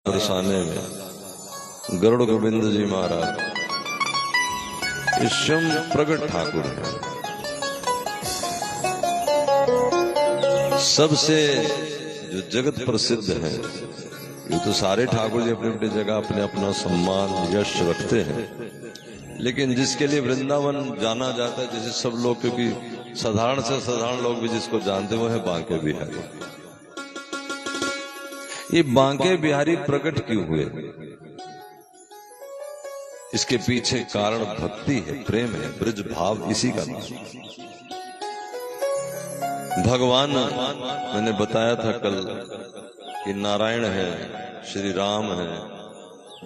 बरसाने में गरुड़ गोविंद जी महाराज इस स्वयं प्रगट ठाकुर है। सबसे जो जगत प्रसिद्ध है, ये तो सारे ठाकुर जी अपनी अपनी जगह अपने अपना सम्मान यश रखते हैं, लेकिन जिसके लिए वृंदावन जाना जाता है, जैसे सब लोग, क्योंकि साधारण से साधारण लोग भी जिसको जानते हैं वो है बांके बिहारी। ये बांके बिहारी प्रकट क्यों हुए? इसके पीछे कारण भक्ति है, प्रेम है, ब्रज भाव, इसी का नाम। भगवान मैंने बताया था कल कि नारायण है, श्री राम है,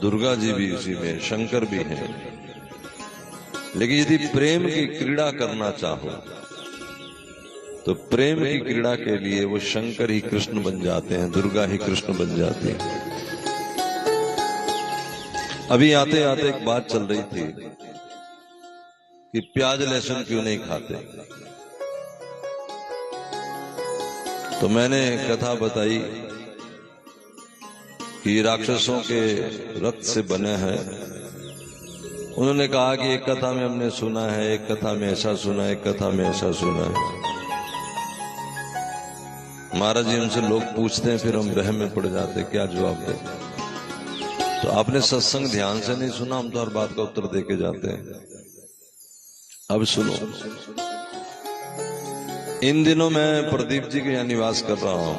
दुर्गा जी भी उसी में, शंकर भी हैं। लेकिन यदि प्रेम की क्रीड़ा करना चाहो तो प्रेम की क्रीड़ा के लिए वो शंकर ही कृष्ण बन जाते हैं, दुर्गा ही कृष्ण बन जाती है। अभी आते आते एक बात चल रही थी कि प्याज लहसुन क्यों नहीं खाते, तो मैंने कथा बताई कि राक्षसों के रक्त से बने हैं। उन्होंने कहा कि एक कथा में हमने सुना है, एक कथा में ऐसा सुना है, एक कथा में ऐसा सुना है। महाराज जी उनसे लोग पूछते हैं, फिर हम वहम में पड़ जाते, क्या जवाब दे। तो आपने सत्संग ध्यान से नहीं सुना, हम तो हर बात का उत्तर दे के जाते हैं। अब सुनो, इन दिनों मैं प्रदीप जी के यहाँ निवास कर रहा हूं।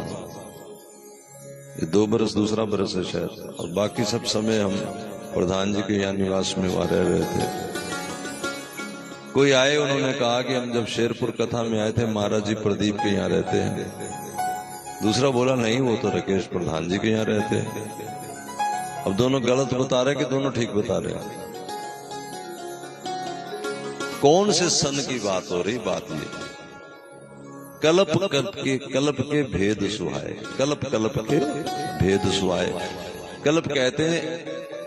ये 2 बरस दूसरा बरस है शायद, और बाकी सब समय हम प्रधान जी के यहाँ निवास में वहां रह रहे थे। कोई आए, उन्होंने कहा कि हम जब शेरपुर कथा में आए थे, महाराज जी प्रदीप के यहाँ रहते हैं। दूसरा बोला नहीं, वो तो राकेश प्रधान जी के यहाँ रहते हैं। अब दोनों गलत बता रहे कि दोनों ठीक बता रहे? कौन से सन की बात हो रही? बात ये कल्प के भेद सुहाए, कल्प के भेद सुहाए। कल्प कहते हैं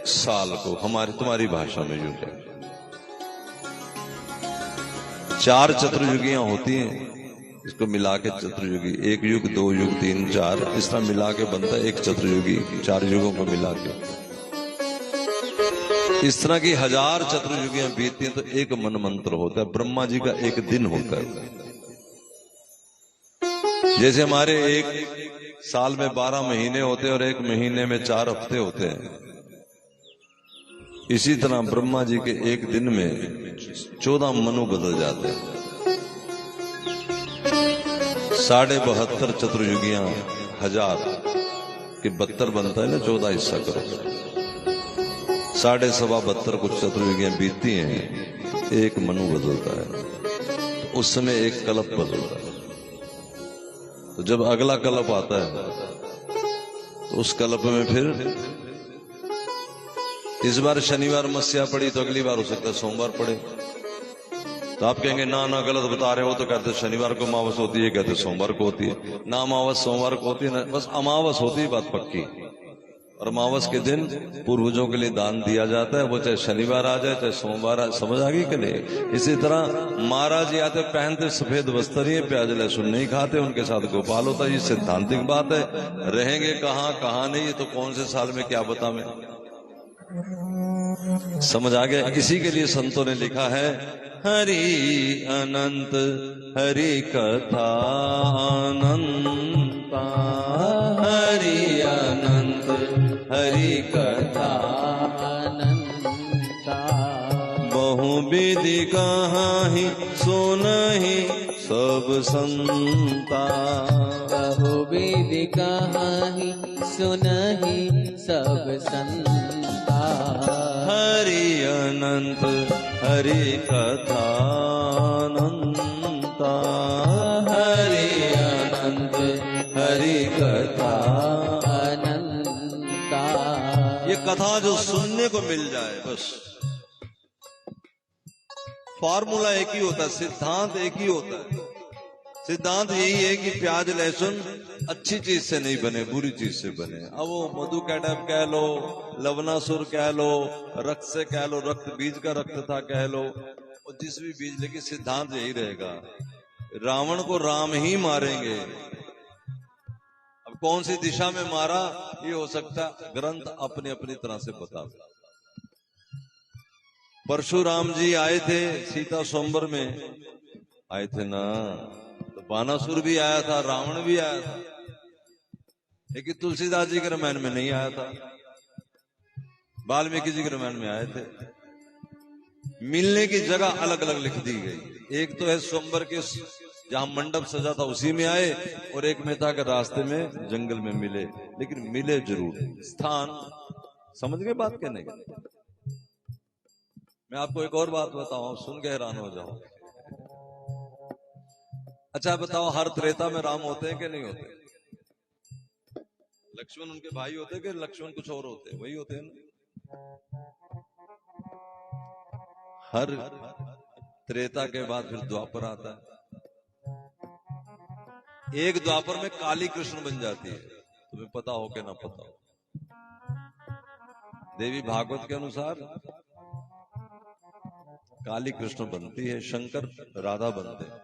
साल को, हमारी तुम्हारी भाषा में यूं है। 4 चतुर्युगियां होती हैं, इसको मिला के चतुर्युगी, 1 युग 2 युग 3 4, इस तरह मिला के बनता है एक चतुर्युगी। 4 युगों को मिला के इस तरह की 1000 चतुर्युगियां बीतती हैं तो एक मन मंत्र होता है। ब्रह्मा जी का एक दिन होता है। जैसे हमारे एक साल में 12 महीने होते हैं और एक महीने में 4 हफ्ते होते हैं, इसी तरह ब्रह्मा जी के एक दिन में 14 मनु बदल जाते हैं। 72 चतुर्युगियां 1000 के 72 बनता है ना, 14 हिस्सा करो, 72.5 कुछ चतुर्युगियां बीतती हैं, एक मनु बदलता है, तो उस समय एक कल्प बदलता है। तो जब अगला कल्प आता है तो उस कल्प में फिर इस बार शनिवार मस्या पड़ी तो अगली बार हो सकता है सोमवार पड़े। तो आप कहेंगे ना ना गलत बता रहे हो, तो कहते शनिवार को अमावस होती है, कहते सोमवार को होती है। ना अमावस सोमवार को होती है, ना बस अमावस होती है, बात पक्की। और अमावस के दिन पूर्वजों के लिए दान दिया जाता है, वो चाहे शनिवार आ जाए चाहे सोमवार आ, समझ आ गई कि नहीं? इसी तरह महाराज जी आते पहनते सफेद वस्त्र, ही प्याज लहसुन नहीं खाते, उनके साथ गोपाल होता है। ये सिद्धांतिक बात है। रहेंगे कहाँ नहीं, ये तो कौन से साल में क्या बता में, समझ आ गया? इसी के लिए संतों ने लिखा है, हरि अनंत हरि कथा अनंता, हरि अनंत हरि कथा अनंता। बहुविधि कहाहि सुनहि सब संता, बहुविधि कहाहि सुनहि सब संता। हरि अनंत हरि कथा अनंता, हरि अनंत हरि कथा अनंता। ये कथा जो सुनने को मिल जाए, बस फॉर्मूला एक ही होता है, सिद्धांत एक ही होता है। सिद्धांत यही है कि प्याज लहसुन अच्छी चीज से नहीं बने, बुरी चीज से बने। अब वो मधु कैटअप कह लो, लवनासुर कह लो, रक्त से कह लो, रक्त बीज का रक्त था कह लो, और जिस भी बीज, लेकिन सिद्धांत यही रहेगा। रावण को राम ही मारेंगे। अब कौन सी दिशा में मारा ये हो सकता ग्रंथ अपनी अपनी तरह से बता। परशुराम जी आए थे सीता स्वयंवर में, आए थे ना, तो बानासुर भी आया था, रावण भी आया था, लेकिन तुलसीदास जी के रामायण में नहीं आया था, वाल्मीकि जी के रामायण में आए थे। मिलने की जगह अलग अलग लिख दी गई। एक तो है स्वयंवर के जहां मंडप सजा था उसी में आए, और एक में था कि रास्ते में जंगल में मिले, लेकिन मिले जरूर। स्थान समझ गए बात कहने की? मैं आपको एक और बात बताऊं, सुन के हैरान हो जाओ। अच्छा बताओ, हर त्रेता में राम होते हैं कि नहीं होते? लक्ष्मण उनके भाई होते हैं कि लक्ष्मण कुछ और होते हैं? वही होते हैं ना। हर त्रेता के बाद फिर द्वापर आता है। एक द्वापर में काली कृष्ण बन जाती है, तुम्हें पता हो कि ना पता हो। देवी भागवत के अनुसार काली कृष्ण बनती है, शंकर राधा बनते हैं।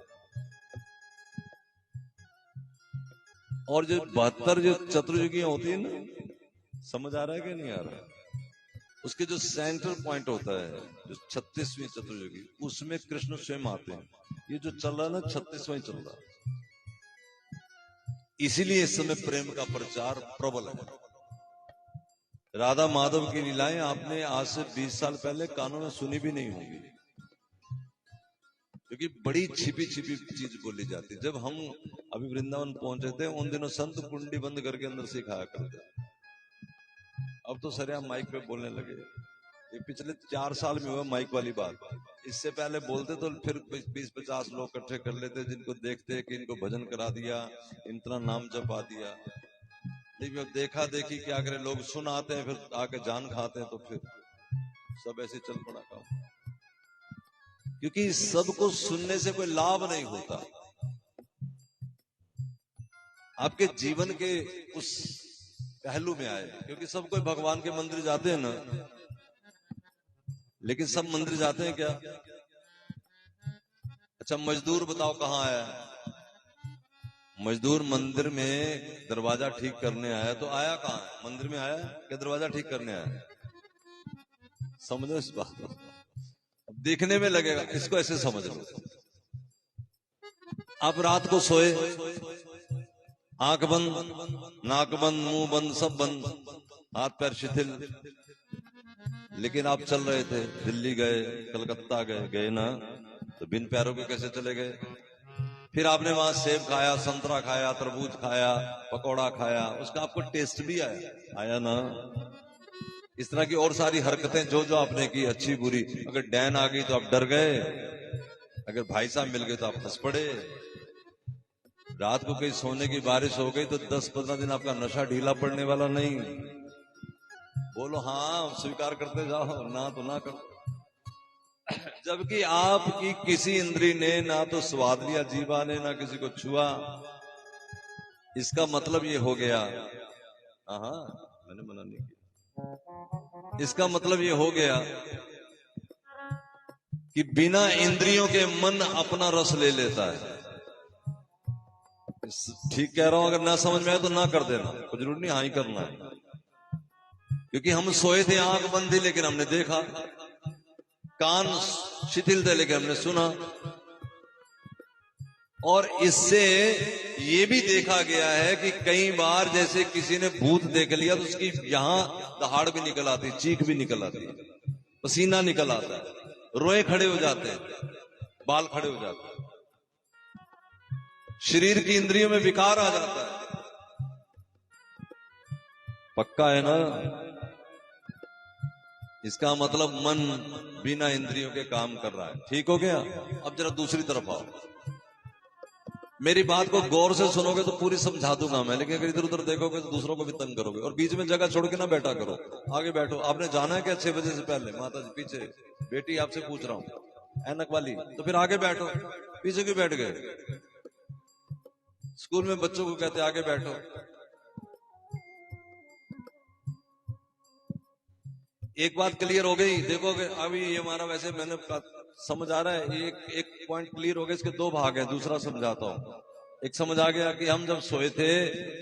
और जो 72 जो चतुर्युगियां होती है ना, समझ आ रहा है कि नहीं आ रहा है? उसके जो सेंटर पॉइंट होता है, जो 36वीं चतुर्युगी, उसमें कृष्ण स्वयं आते हैं। ये जो चल रहा है ना 36वां चल रहा है, इसीलिए इस समय प्रेम का प्रचार प्रबल है। राधा माधव की लीलाएं आपने आज से 20 साल पहले कानों में सुनी भी नहीं होंगी, क्योंकि बड़ी छिपी छिपी चीज बोली जाती। जब हम अभी वृंदावन पहुंचे थे, उन दिनों संत कुंडी बंद करके अंदर से खाया करते। अब तो सर हम माइक पे बोलने लगे। ये पिछले 4 साल में हुआ माइक वाली बात। इससे पहले बोलते तो फिर 20-50 लोग इकट्ठे कर लेते, जिनको देखते कि इनको भजन करा दिया, इतना नाम जपा दिया। लेकिन अब देखा देखी क्या करे, लोग सुन आते हैं, फिर आके जान खाते हैं, तो फिर सब ऐसे चल पड़ा काम। क्योंकि सबको सुनने से कोई लाभ नहीं होता। आपके जीवन के उस पहलू में आए, क्योंकि सब कोई भगवान के मंदिर जाते हैं ना, लेकिन सब मंदिर जाते हैं क्या? अच्छा मजदूर बताओ कहां आया? मजदूर मंदिर में दरवाजा ठीक करने आया, तो आया कहां? मंदिर में आया क्या दरवाजा ठीक करने आया? समझो इस बात को। अब देखने में लगेगा, इसको ऐसे समझ लो। आप रात को सोए, आंख बंद, नाक बंद, मुंह बंद, सब बंद, हाथ पैर शिथिल, लेकिन आप चल रहे थे, दिल्ली गए, कलकत्ता गए ना, तो बिन पैरों के कैसे चले गए? फिर आपने वहां सेब खाया, संतरा खाया, तरबूज खाया, पकौड़ा खाया, उसका आपको टेस्ट भी आया ना। इस तरह की और सारी हरकतें जो जो आपने की, अच्छी बुरी। अगर डैन आ गई तो आप डर गए, अगर भाई साहब मिल गए तो आप हंस पड़े। रात को कहीं सोने की बारिश हो गई तो 10-15 दिन आपका नशा ढीला पड़ने वाला नहीं। बोलो हाँ, स्वीकार करते जाओ, ना तो ना करो। जबकि आपकी किसी इंद्री ने ना तो स्वाद लिया, जीवा ने ना किसी को छुआ। इसका मतलब ये हो गया, हाँ मैंने मना नहीं किया, इसका मतलब ये हो गया कि बिना इंद्रियों के मन अपना रस ले लेता है। ठीक कह रहा हूं? अगर ना समझ में आए तो ना कर देना, कुछ जरूर नहीं हाँ ही करना है। क्योंकि हम सोए थे, आंख बंद थी, लेकिन हमने देखा, कान शिथिल थे लेकिन हमने सुना। और इससे ये भी देखा गया है कि कई बार जैसे किसी ने भूत देख लिया तो उसकी यहां दहाड़ भी निकल आती, चीख भी निकल आती, पसीना निकल आता है, रोए खड़े हो जाते हैं, बाल खड़े हो जाते हैं, शरीर की इंद्रियों में विकार आ जाता है। पक्का है ना? इसका मतलब मन बिना इंद्रियों के काम कर रहा है। ठीक हो गया? अब जरा दूसरी तरफ आओ, मेरी बात को गौर से सुनोगे तो पूरी समझा दूंगा मैं, लेकिन अगर इधर उधर देखोगे तो दूसरों को भी तंग करोगे। और बीच में जगह छोड़ के ना बैठा करो, आगे बैठो। आपने जाना है क्या 6 बजे से पहले? माता जी पीछे, बेटी आपसे पूछ रहा हूं, ऐनक वाली, तो फिर आगे बैठो, पीछे क्यों बैठ गए? स्कूल में बच्चों को कहते आगे बैठो। एक बात क्लियर हो गई, देखोगे अभी ये हमारा, वैसे मैंने समझ आ रहा है, एक पॉइंट क्लियर हो गया। इसके 2 भाग हैं, दूसरा समझाता हूं। एक समझ आ गया कि हम जब सोए थे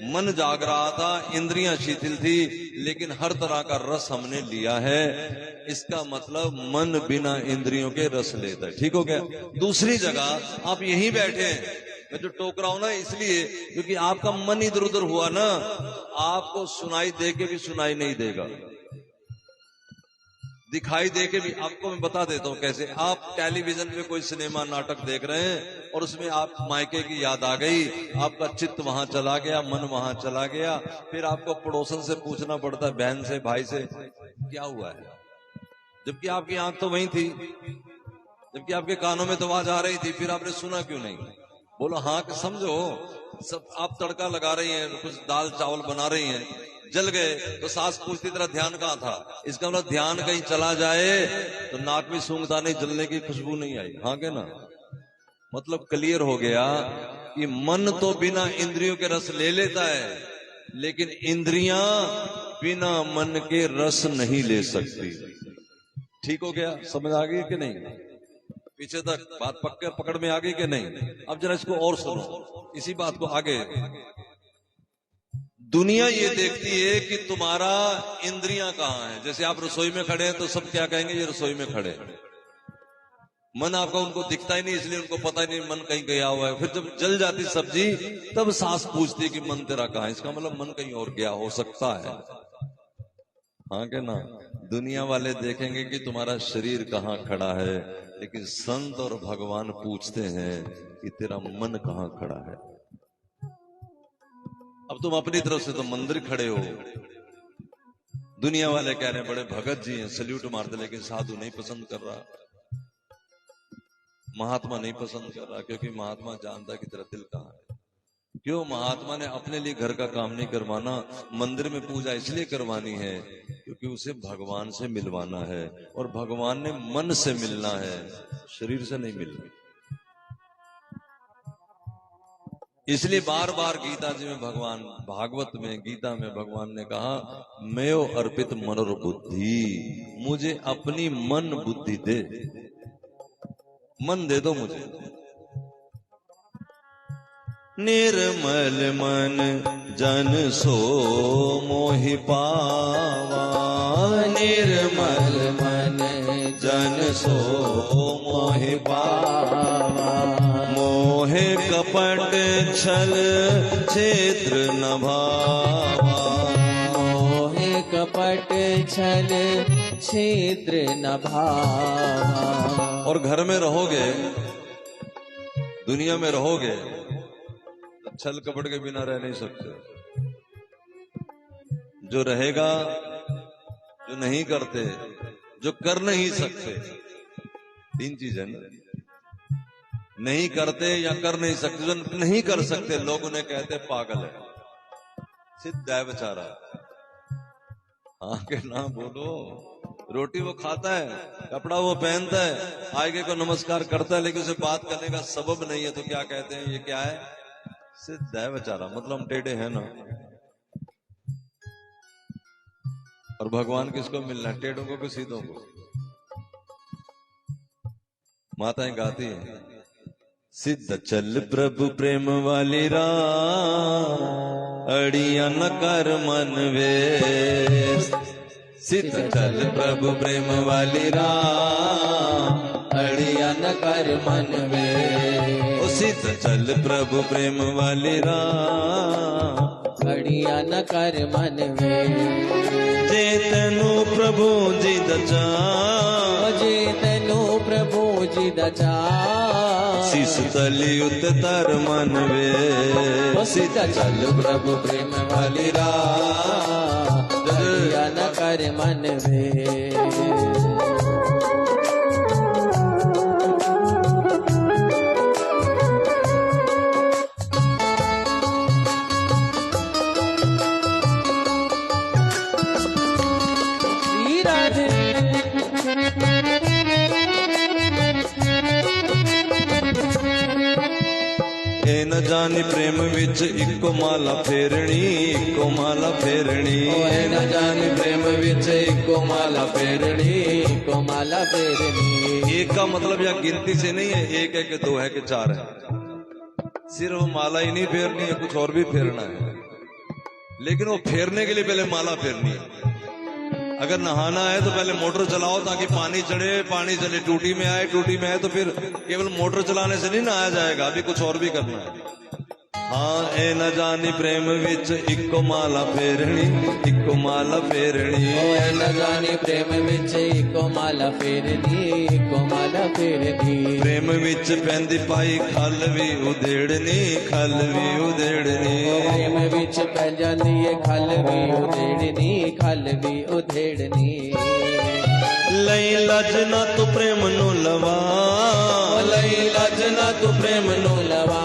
मन जाग रहा था, इंद्रियां शिथिल थी, लेकिन हर तरह का रस हमने लिया है। इसका मतलब मन बिना इंद्रियों के रस लेता है। ठीक हो गया। दूसरी जगह आप यहीं बैठे हैं, मैं जो टोक रहा हूं ना इसलिए क्योंकि आपका मन इधर उधर हुआ ना, आपको सुनाई दे के भी सुनाई नहीं देगा, दिखाई दे के भी। आपको मैं बता देता हूं कैसे। आप टेलीविजन पे कोई सिनेमा नाटक देख रहे हैं और उसमें आप मायके की याद आ गई, आपका चित्त वहां चला गया, मन वहां चला गया, फिर आपको पड़ोसन से पूछना पड़ता है, बहन से, भाई से, क्या हुआ है, जबकि आपकी आंख तो वहीं थी, जबकि आपके कानों में तो आवाज आ रही थी, फिर आपने सुना क्यों नहीं? बोलो हाँ कि समझो। सब आप तड़का लगा रही हैं, कुछ दाल चावल बना रही हैं, जल गए तो सास पूछती तरह ध्यान कहाँ था? इसका मतलब ध्यान कहीं चला जाए तो नाक में सूंघता नहीं, जलने की खुशबू नहीं आई। हाँ के ना? मतलब क्लियर हो गया कि मन तो बिना इंद्रियों के रस ले लेता है, लेकिन इंद्रियां बिना मन के रस नहीं ले सकती। ठीक हो गया? समझ आ गई कि नहीं? पीछे तक बात पक्के पकड़ में आ गई कि नहीं? अब जरा इसको और सुनो, इसी बात को आगे। दुनिया ये देखती है कि तुम्हारा इंद्रियां कहाँ है। जैसे आप रसोई में खड़े हैं तो सब क्या कहेंगे, ये रसोई में खड़े हैं। मन आपका उनको दिखता ही नहीं, इसलिए उनको पता ही नहीं मन कहीं गया हुआ है। फिर जब जल जाती सब्जी तब सास पूछती कि मन तेरा कहाँ है? इसका मतलब मन कहीं और गया हो सकता है। हाँ के ना? दुनिया वाले देखेंगे कि तुम्हारा शरीर कहाँ खड़ा है, लेकिन संत और भगवान पूछते हैं कि तेरा मन कहाँ खड़ा है। अब तुम अपनी तरफ से तो मंदिर खड़े हो, दुनिया वाले कह रहे हैं बड़े भगत जी हैं, सल्यूट मारते, लेकिन साधु नहीं पसंद कर रहा, महात्मा नहीं पसंद कर रहा, क्योंकि महात्मा जानता है कि तेरा दिल कहाँ है। क्यों? महात्मा ने अपने लिए घर का काम नहीं करवाना, मंदिर में पूजा इसलिए करवानी है क्योंकि उसे भगवान से मिलवाना है, और भगवान ने मन से मिलना है, शरीर से नहीं मिलना। इसलिए बार बार गीता जी में भगवान, भागवत में, गीता में भगवान ने कहा, मयो अर्पित मनोर बुद्धि, मुझे अपनी मन बुद्धि दे, मन दे दो मुझे। निर्मल मन जन सो मोहि पावा, निर्मल मन जन सो मोहि पावा, मोहे कपट छल छिद्र न भावा, मोहे कपट छल छिद्र न भावा। और घर में रहोगे, दुनिया में रहोगे, छल कपट के बिना रह नहीं सकते। जो रहेगा, जो नहीं करते, जो कर नहीं सकते, तीन चीज है ना, नहीं करते या कर नहीं सकते। जो नहीं कर सकते लोग उन्हें कहते पागल है, सिद्ध है बेचारा। हाँ के ना बोलो। रोटी वो खाता है, कपड़ा वो पहनता है, आगे को नमस्कार करता है, लेकिन उसे बात करने का सबब नहीं है, तो क्या कहते हैं, ये क्या है, सिद्ध है बेचारा, मतलब हम टेढ़े हैं ना। और भगवान किसको मिलना है, टेढ़ों को कि सीधों को? माताएं गाती हैं, सिद्ध चल प्रभु प्रेम वाली राह, अड़िया न कर मन वे, सिद्ध चल प्रभु प्रेम वाली राह, अड़िया न कर मन वे, ओ सिद्ध चल प्रभु प्रेम वाली राह, अड़िया न कर मन वे, चेतनु प्रभु जी दचा, चेतनु प्रभु जी दचा, शीस तली उतर मन वे, सिद्ध चल प्रभु प्रेम वाली राह, अड़िया न कर मन वे। न जानी प्रेम विच इको माला फेरनी, इको माला फेरनी, न जानी प्रेम विच इको माला फेरनी, इको माला फेरनी। एक का मतलब या गिनती से नहीं है, एक है कि दो है कि चार है, सिर्फ माला ही नहीं फेरनी है, कुछ और भी फेरना है, लेकिन वो फेरने के लिए पहले माला फेरनी है। अगर नहाना है तो पहले मोटर चलाओ ताकि पानी चढ़े, पानी चले टूटी में आए, टूटी में आए तो फिर केवल मोटर चलाने से नहीं नहाया जाएगा, अभी कुछ और भी करना है। हाँ ए न जानी प्रेम विच इको माला फेरनी, इको माला फेरनी, ए न जानी प्रेम विच इको माला फेरनी, इको माला फेरनी। प्रेम विच पैंदी पाई खल भी उधेड़नी, खल भी उधेड़नी, प्रेम विच पै जांदी है खल भी उधेड़नी, खल भी उधेड़नी। लई लज ना तू प्रेम नु लवा, लई लज ना तू प्रेम नु लवा,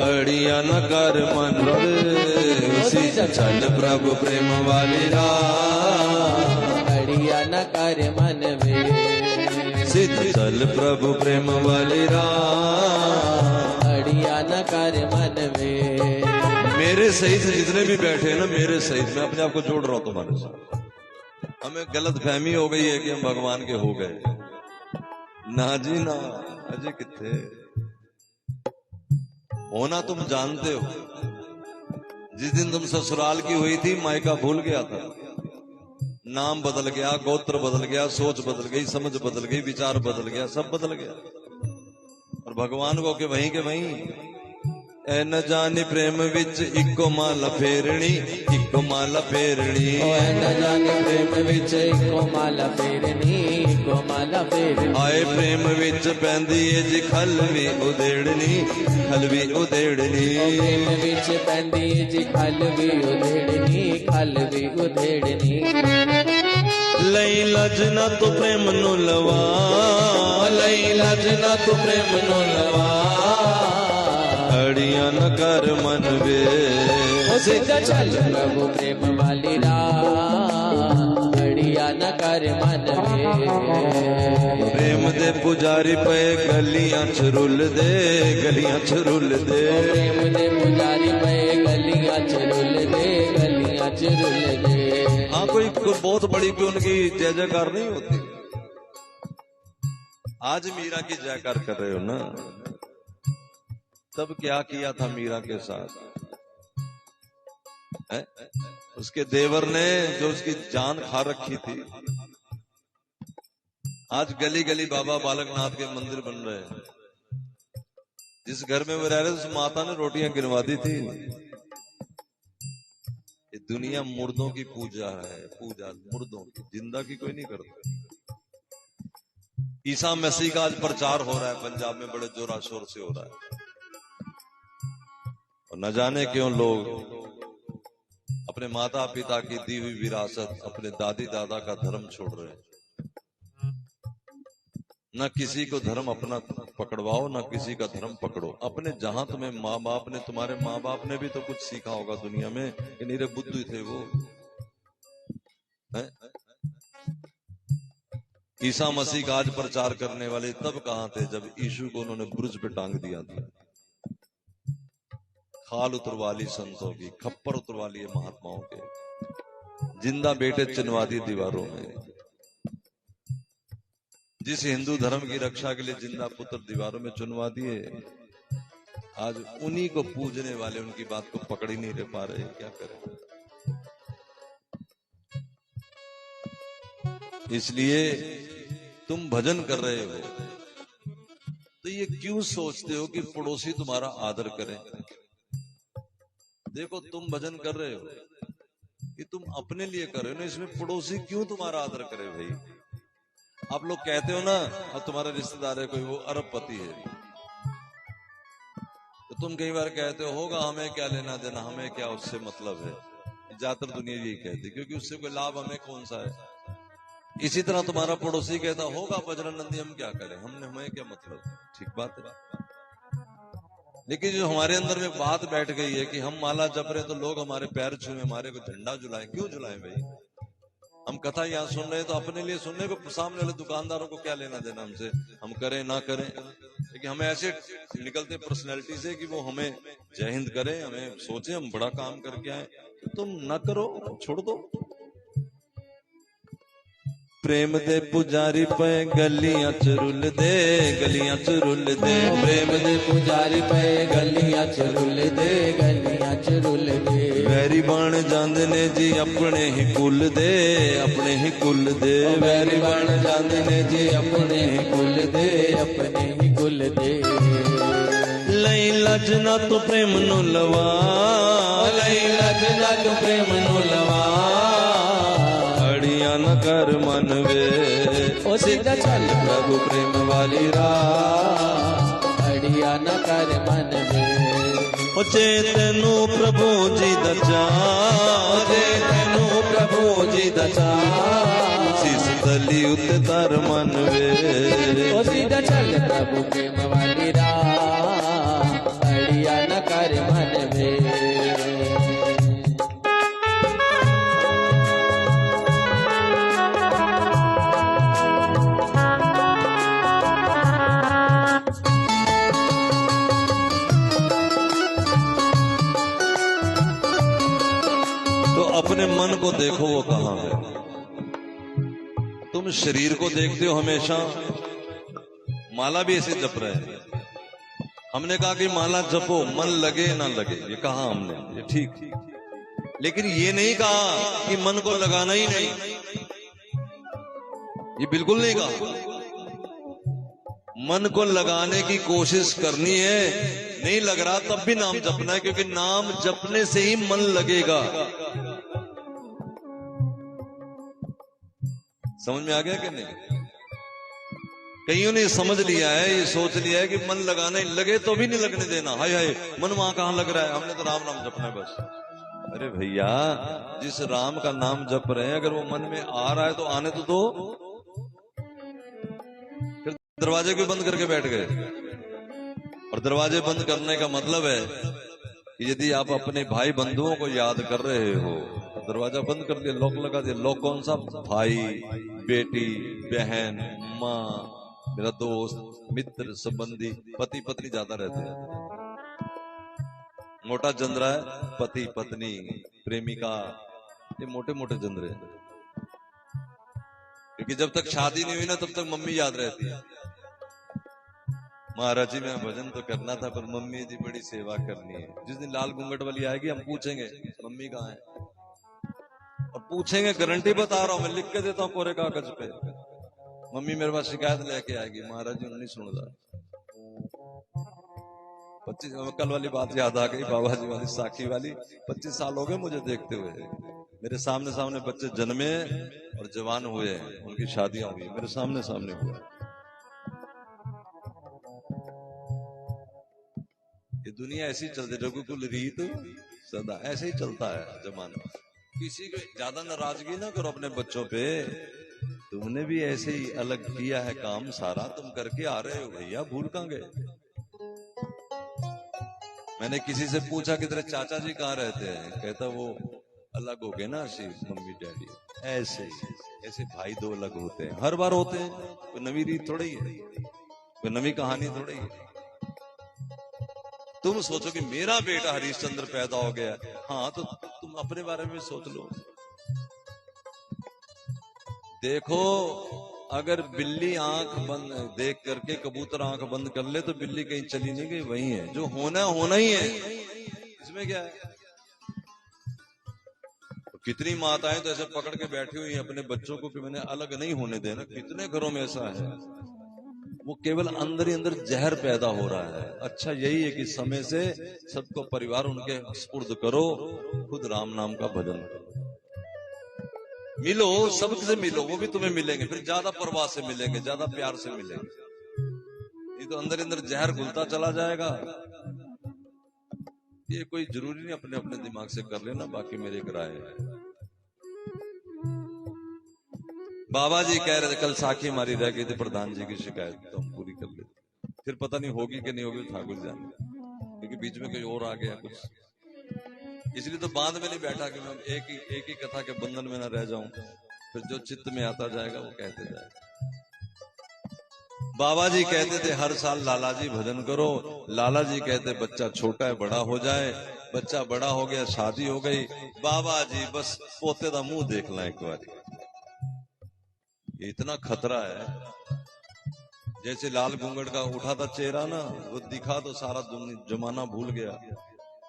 अड़िया न कर मन रे, चल प्रभु प्रेम वाली राह, अड़िया न कर मन वे, सिद्ध चल प्रभु प्रेम वाली राह, अड़िया न कर मन वे। मेरे सहित जितने भी बैठे हैं ना, मेरे सहित, मैं अपने आप को जोड़ रहा हूं तुम्हारे साथ। हमें गलत फहमी हो गई है कि हम भगवान के हो गए। ना जी ना, अजय कितने होना तुम जानते हो। जिस दिन तुम ससुराल की हुई थी, मायका भूल गया था, नाम बदल गया, गोत्र बदल गया, सोच बदल गई, समझ बदल गई, विचार बदल गया, सब बदल गया। और भगवान को के वहीं ए न जानी प्रेम विच इको माला फेरनी, इको माला फेरनी, ए न जानी प्रेम विच इको माला फेरनी, इको माला फेरनी। आए प्रेम विच पैंदी है जी खल भी उधेड़नी, खल भी उधेड़नी, प्रेम विच पैंदी है जी खल भी उधेड़नी, खल भी उधेड़नी। लई लज ना तू प्रेम नु लवा, लई लज ना तू प्रेम नु लवा, अड़िया न कर मन वे, सिद्ध चल प्रभु प्रेम वाली राह, अड़िया न कर मन वे। प्रेम दे पुजारी पे गलियां छरुल दे, गलियां छरुल दे, प्रेम दे पुजारी पे गलियां छरुल दे, गलियां छरुल दे। हाँ कोई बहुत बड़ी कोई उनकी जय जयकार नहीं होती। आज मीरा की जयकार कर रहे हो ना, तब क्या किया था मीरा के साथ है? उसके देवर ने जो उसकी जान खा रखी थी। आज गली गली बाबा बालकनाथ के मंदिर बन रहे हैं। जिस घर में वो रह रहे उस माता ने रोटियां गिनवा दी थी। ये दुनिया मुर्दों की पूजा है, पूजा मुर्दों की, जिंदा की कोई नहीं करता। ईसा मसीह का आज प्रचार हो रहा है पंजाब में, बड़े जोरा शोर से हो रहा है। और न जाने क्यों लोग अपने माता पिता की दी हुई विरासत, अपने दादी दादा का धर्म छोड़ रहे हैं। न किसी को धर्म अपना पकड़वाओ, न किसी का धर्म पकड़ो अपने। जहां तुम्हें माँ बाप ने, तुम्हारे माँ बाप ने भी तो कुछ सीखा होगा दुनिया में, कि नीरे बुद्धू थे वो है? ईसा मसीह का आज प्रचार करने वाले तब कहां थे जब यीशु को उन्होंने ब्रुज पे टांग दिया था। खाल उतरवा ली संतों की, खप्पर उतरवा लिए महात्माओं के, जिंदा बेटे चिनवा दी दीवारों में। जिस हिंदू धर्म की रक्षा के लिए जिंदा पुत्र दीवारों में चुनवा दिए, आज उन्हीं को पूजने वाले उनकी बात को पकड़ ही नहीं रह पा रहे। क्या करें? इसलिए तुम भजन कर रहे हो तो ये क्यों सोचते हो कि पड़ोसी तुम्हारा आदर करें? देखो तुम भजन कर रहे हो कि तुम अपने लिए कर रहे हो ना, इसमें पड़ोसी क्यों तुम्हारा आदर करे भाई? आप लोग कहते हो ना, अब तुम्हारा रिश्तेदार है कोई, वो अरबपति है, तो तुम कई बार कहते हो होगा हमें क्या लेना देना, हमें क्या उससे मतलब है। ज्यादातर दुनिया यही कहती, क्योंकि उससे कोई लाभ हमें कौन सा है। इसी तरह तुम्हारा पड़ोसी कहता होगा बजरंग नंदी, हम क्या करें, हमें क्या मतलब। ठीक बात है, लेकिन जो हमारे अंदर में बात बैठ गई है कि हम माला जप रहे तो लोग हमारे पैर छुए, हमारे को झंडा झुलाएं। क्यों झुलाएं भाई? हम कथा यहाँ सुन रहे हैं तो अपने लिए सुनने को, सामने वाले दुकानदारों को क्या लेना देना हमसे, हम करें ना करें। लेकिन हमें ऐसे निकलते पर्सनैलिटी से कि वो हमें जय हिंद करें, हमें सोचे हम बड़ा काम करके आए। तो तुम ना करो, छोड़ दो। प्रेम दे पुजारी पे गलियां च रुल दे, गलियां च रुल दे। प्रेम दे पुजारी पे गलियां च रुल दे, गलियां च रुल दे। वैरी बन जांदे ने जी अपने ही कुल दे, अपने ही कुल दे। वैरी बन जांदे ने जी अपने ही कुल दे, अपने ही कुल दे। लई लजना तो प्रेम नु लवा, लई लजना तो प्रेम नु लवा। अड़ियां न कर मन वे, ओ सीधा चल प्रभु प्रेम वाली राह, अड़िया न कर मन में। ओ चेतनु प्रभु जी दचा, चेतनु प्रभु जी दचा। शीस तली उत तर मन वे। ओ सीधा चल प्रभु प्रेम वाली राह, अड़िया न कर मन में। अपने मन को देखो वो कहां है। तुम शरीर को देखते हो हमेशा, माला भी ऐसे जप रहे हैं। हमने कहा कि माला जपो मन लगे ना लगे, ये कहा हमने, ये ठीक, लेकिन ये नहीं कहा कि मन को लगाना ही नहीं, ये बिल्कुल नहीं कहा। मन को लगाने की कोशिश करनी है, नहीं लग रहा तब भी नाम जपना है, क्योंकि नाम जपने से ही मन लगेगा। समझ में आ गया कि नहीं? कईयों ने समझ लिया है, ये सोच लिया है कि मन लगाना ही, लगे तो भी नहीं लगने देना। हाय हाय मन वहां कहां लग रहा है, हमने तो राम नाम जपना है बस। अरे भैया जिस राम का नाम जप रहे हैं, अगर वो मन में आ रहा है तो आने तो दो। फिर दरवाजे क्यों बंद करके बैठ गए? और दरवाजे बंद करने का मतलब है कि यदि आप अपने भाई बंधुओं को याद कर रहे हो, दरवाजा बंद कर दिया, लॉक लगा दिया। लॉक कौन सा? भाई, बेटी, बहन, माँ, मेरा दोस्त, मित्र, संबंधी, पति पत्नी ज्यादा रहते हैं। मोटा जंदरा है पति पत्नी प्रेमिका, ये मोटे मोटे जंदरे हैं। क्योंकि जब तक शादी नहीं हुई ना तब तक मम्मी याद रहती है। महाराज जी मैं भजन तो करना था पर मम्मी जी बड़ी सेवा करनी है। जिस दिन लाल घूंघट वाली आएगी हम पूछेंगे मम्मी कहाँ है, और पूछेंगे, गारंटी बता रहा हूं मैं, लिख के देता हूं कोरे कागज पे। मम्मी मेरे पास शिकायत लेके आएगी, महाराज जी नहीं सुन रहा। 25 कल वाली बात याद आ गई, बाबा जी वाली साखी वाली। 25 साल हो गए मुझे देखते हुए। मेरे सामने सामने बच्चे जन्मे और जवान हुए, उनकी शादियां हुई मेरे सामने सामने हुआ। ये दुनिया ऐसी चलती, रघुकुल रीत सदा ऐसे ही चलता है जमाना। किसी को ज्यादा नाराजगी ना करो अपने बच्चों पे। तुमने भी ऐसे ही अलग किया है काम सारा, तुम करके आ रहे हो भैया, भूल कहां गए? मैंने किसी से पूछा कि तेरे चाचा जी कहाँ रहते हैं, कहता वो अलग हो गए ना आशीष, मम्मी डैडी। ऐसे ऐसे भाई दो अलग होते हैं, हर बार होते हैं, कोई नवी रीत थोड़ी है, कोई नवी कहानी थोड़ी है। तुम सोचो कि मेरा बेटा हरिश्चंद्र पैदा हो गया, हाँ तो तुम अपने बारे में सोच लो। देखो अगर बिल्ली आंख बंद देख करके कबूतर आंख बंद कर ले तो बिल्ली कहीं चली नहीं गई, वही है जो होना होना ही है, इसमें क्या है। तो कितनी माताएं तो ऐसे पकड़ के बैठी हुई हैं अपने बच्चों को कि मैंने अलग नहीं होने देना। कितने घरों में ऐसा है, वो केवल अंदर ही अंदर जहर पैदा हो रहा है। अच्छा यही है कि समय से सबको परिवार उनके सुपुर्द करो, खुद राम नाम का भजन करो, मिलो सबसे मिलो, वो भी तुम्हें मिलेंगे, फिर ज्यादा परवाह से मिलेंगे, ज्यादा प्यार से मिलेंगे। ये तो अंदर अंदर जहर घुलता चला जाएगा। ये कोई जरूरी नहीं अपने अपने दिमाग से कर लेना, बाकी मेरे एक राय है। बाबा जी कह रहे थे कल साखी हमारी रह गई थी, प्रधान जी की शिकायत तो हम पूरी कर लेते, फिर पता नहीं होगी कि नहीं होगी, ठाकुर जाने, क्योंकि बीच में कोई और आ गया कुछ, इसलिए तो बांध में नहीं बैठा कि मैं एक ही कथा के बंधन में ना रह जाऊं। फिर जो चित्त में आता जाएगा वो कहते जाएगा। बाबा जी कहते थे हर साल लाला जी भजन करो, लाला जी कहते बच्चा छोटा है बड़ा हो जाए, बच्चा बड़ा हो गया शादी हो गई, बाबा जी बस पोते दा मुंह देखना एक बार। ये इतना खतरा है। जैसे लाल घूंघट का उठा था चेहरा ना, वो दिखा तो सारा जमाना भूल गया।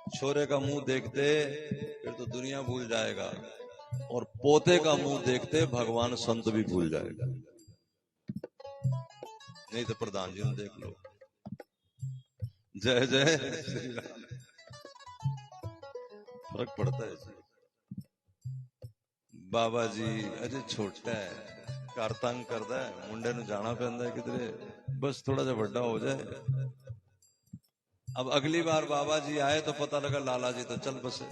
छोरे का मुंह देखते फिर तो दुनिया भूल जाएगा, और पोते का मुंह देखते भगवान संत भी भूल जाएगा। नहीं तो प्रधान जी ने देख लो। जय जय श्री राम। फर्क पड़ता है जी। बाबा जी अजय छोटा है, घर तंग करता है, मुंडे नु जाना पैंदा है किधरे, बस थोड़ा जा बड़ा हो जाए। अब अगली बार बाबा जी आए तो पता लगा लाला जी तो चल बसे।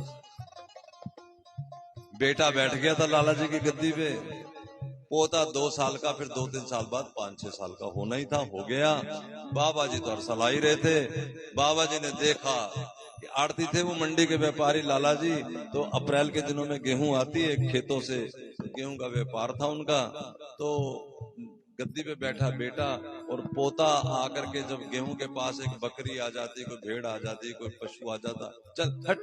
बेटा बैठ गया था लाला जी की गद्दी पे, पोता 2 साल का, फिर 2-3 साल बाद 5-6 साल का होना ही था, हो गया। बाबा जी तो अरसला ही रहे थे। बाबा जी ने देखा कि आड़ती थे वो मंडी के व्यापारी लाला जी, तो अप्रैल के दिनों में गेहूं आती है खेतों से, गेहूं का व्यापार था उनका। तो गद्दी पे बैठा बेटा, और पोता आकर के जब गेहूं के पास एक बकरी आ जाती, कोई भेड़ आ जाती, कोई पशु आ जाता, चल हट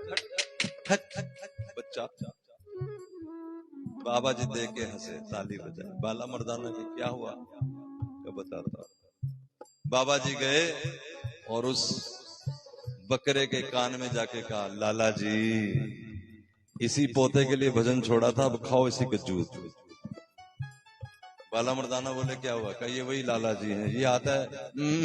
हट हट बच्चा। बाबा जी देख के हंसे, ताली बजाए, बाला मर्दाना की क्या हुआ, क्या बताता। बाबा जी गए और उस बकरे के कान में जाके कहा, लाला जी इसी पोते के लिए भजन छोड़ा था, अब खाओ इसी का जूत। बाला मर्दाना बोले क्या हुआ, कहा ये वही लाला जी हैं, ये आता है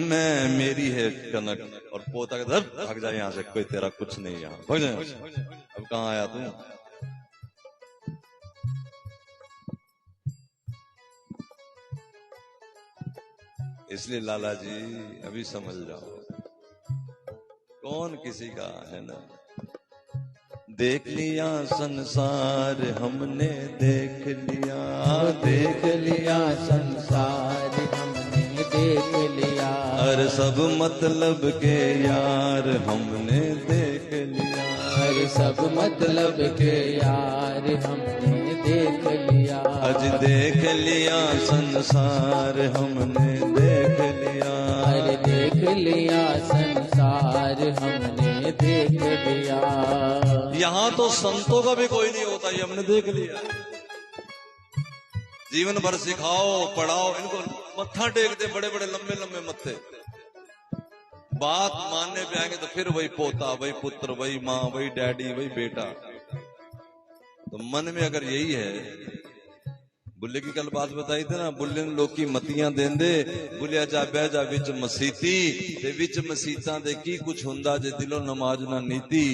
मैं मेरी है कनक, और पोता के धर भाग जाए यहाँ से, कोई तेरा कुछ नहीं यहाँ, भाग जाए। अब कहाँ आया तू। इसलिए लाला जी अभी समझ जाओ, कौन किसी का है ना। देख लिया संसार हमने, देख लिया देख लिया संसार हमने, देख लिया हर सब मतलब के यार हमने देख लिया, हर सब मतलब के यार हमने देख लिया। आज देख लिया संसार हमने देख लिया, हर देख लिया संसार हमने देख लिया। यहाँ तो संतों का भी कोई नहीं होता, ये हमने देख लिया। जीवन भर सिखाओ पढ़ाओ इनको, मत्था टेकते बड़े बड़े लंबे लंबे मत्थे, बात मानने पे आएंगे तो फिर वही पोता, वही पुत्र, वही माँ, वही डैडी, वही बेटा। तो मन में अगर यही है, बुल्ले की कल बात बताई थी ना, बुल्ले ने लोग की मतियां देंदे, बुलिया जा बह जा विच मसीती, ते विच मसीता दे की कुछ हुंदा जे दिलो नमाज ना नीति,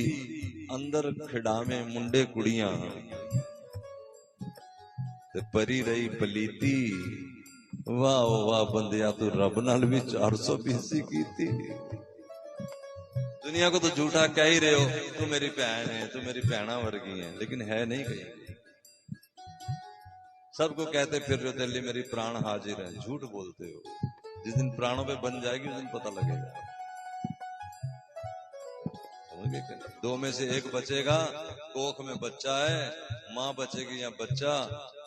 अंदर खिड़ावे मुंडे कुड़ियां ते परी रही पलीती। वाह वाह बंदिया तू रब नाल भी 420 की थी। दुनिया को तो झूठा कह ही रहे हो, तू मेरी भैन है, तू मेरी भैना वर्गी है, लेकिन है नहीं कहीं। सबको कहते फिर रहे हो दिल्ली मेरी प्राण हाजिर है, झूठ बोलते हो। जिस दिन प्राणों पे बन जाएगी उस दिन पता लगेगा। दो में से एक बचेगा, कोख में बच्चा है, माँ बचेगी या बच्चा,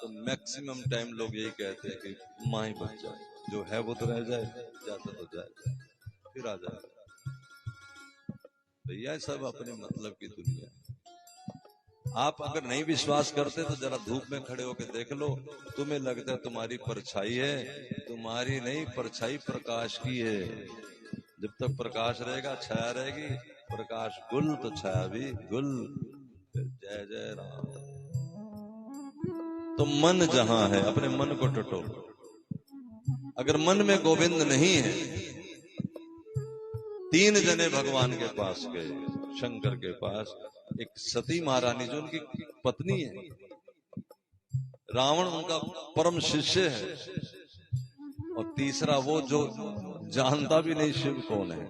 तो मैक्सिमम टाइम लोग यही कहते हैं कि माँ ही बच जाए, जो है वो तो रह जाए, जाता तो जाए, फिर आ जाए। भैया सब अपने मतलब की दुनिया। आप अगर नहीं विश्वास करते तो जरा धूप में खड़े होकर देख लो, तुम्हें लगता है तुम्हारी परछाई है, तुम्हारी नहीं, परछाई प्रकाश की है। जब तक प्रकाश रहेगा छाया रहेगी, प्रकाश गुल तो छाया भी गुल। जय जय राम। तो मन जहां है अपने मन को टटोलो। अगर मन में गोविंद नहीं है, 3 जने भगवान के पास गए, शंकर के पास। एक सती महारानी जो उनकी पत्नी है, रावण उनका परम शिष्य है, और तीसरा वो जो जानता भी नहीं शिव कौन है।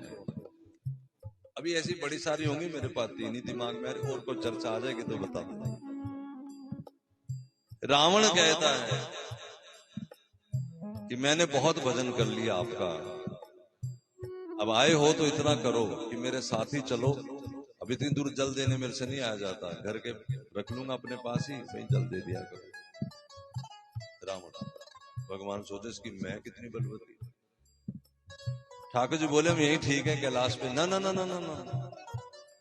अभी ऐसी बड़ी सारी होंगी, मेरे पास 3 ही दिमाग में, और कोई चर्चा आ जाएगी तो बता दो। रावण कहता है कि मैंने बहुत भजन कर लिया आपका, अब आए हो तो इतना करो कि मेरे साथ ही चलो। अब इतनी दूर जल देने मेरे से नहीं आया जाता, घर के रख लूंगा अपने पास ही, कहीं जल दे दिया करो। रावण भगवान सोचे कि मैं कितनी बलवती। ठाकुर जी बोले हम यही ठीक है कैलाश पे। ना ना ना ना ना ना,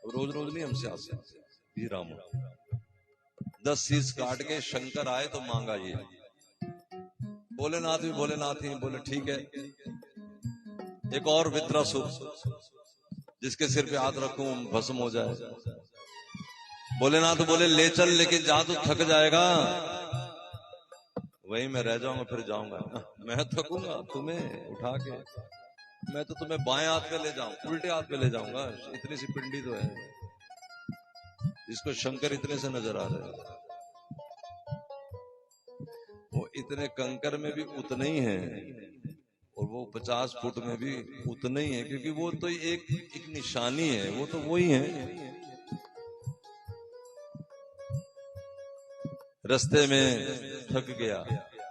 रोज रोज नहीं हमसे आ सकते। ये रावण 10 शीश काट के शंकर आए तो मांगा ये, भोलेनाथ भी भोलेनाथ ही बोले ठीक है। एक और विद्रासुर जिसके सिर पे हाथ रखूं भस्म हो जाए। भोलेनाथ बोले ले चल, लेकिन जा तो थक जाएगा, वहीं मैं रह जाऊंगा फिर जाऊंगा। मैं थकूंगा तुम्हें उठा के, मैं तो तुम्हें बाएं हाथ पे ले जाऊं, उल्टे हाथ पे ले जाऊंगा। इतनी सी पिंडी तो है जिसको शंकर इतने से नजर आ रहे हैं, वो इतने कंकर में भी उतने ही हैं और वो 50 फुट में भी उतने ही है, क्योंकि वो तो एक निशानी है, वो तो वही है। रास्ते में थक गया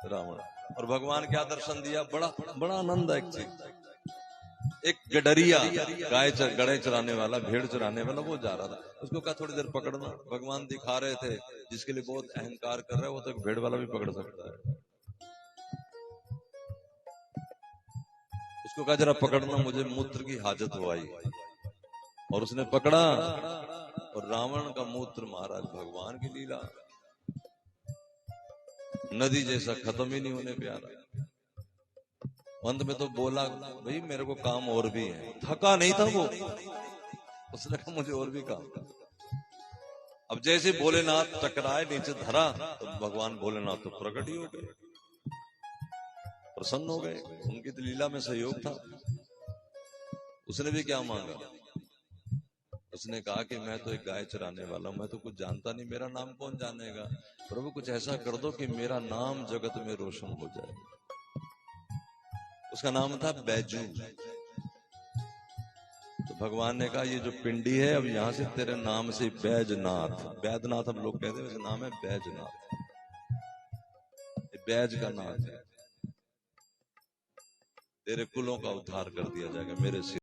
रावण और भगवान क्या दर्शन दिया, बड़ा बड़ा आनंद है। एक चीज, एक गडरिया गड़े चराने वाला, भेड़ चराने वाला, वो जा रहा था, उसको कहा थोड़ी देर पकड़ना। भगवान दिखा रहे थे जिसके लिए बहुत अहंकार कर रहा है वो तो एक भेड़ वाला भी पकड़ सकता है। उसको कहा जरा पकड़ना, मुझे मूत्र की हाजत हो आई। और उसने पकड़ा और रावण का मूत्र महाराज भगवान की लीला, नदी जैसा खत्म ही नहीं होने पे आ रहा। अंत में तो बोला भाई मेरे को काम और भी है, थका नहीं था वो, उसने कहा मुझे और भी काम था। अब जैसे भोलेनाथ टकराए नीचे धरा तो भगवान भोलेनाथ तो प्रकट ही हो गए, प्रसन्न हो गए, उनकी तो लीला में सहयोग था। उसने भी क्या मांगा, उसने कहा कि मैं तो एक गाय चराने वाला हूं, मैं तो कुछ जानता नहीं, मेरा नाम कौन जानेगा, प्रभु कुछ ऐसा कर दो कि मेरा नाम जगत में रोशन हो जाए। उसका नाम था बैजू। तो भगवान ने कहा ये जो पिंडी है अब यहां से तेरे नाम से बैजनाथ, बैद्यनाथ हम लोग कहते हैं, वैसे नाम है बैजनाथ, बैज का नाम है, तेरे कुलों का उद्धार कर दिया जाएगा मेरे सिर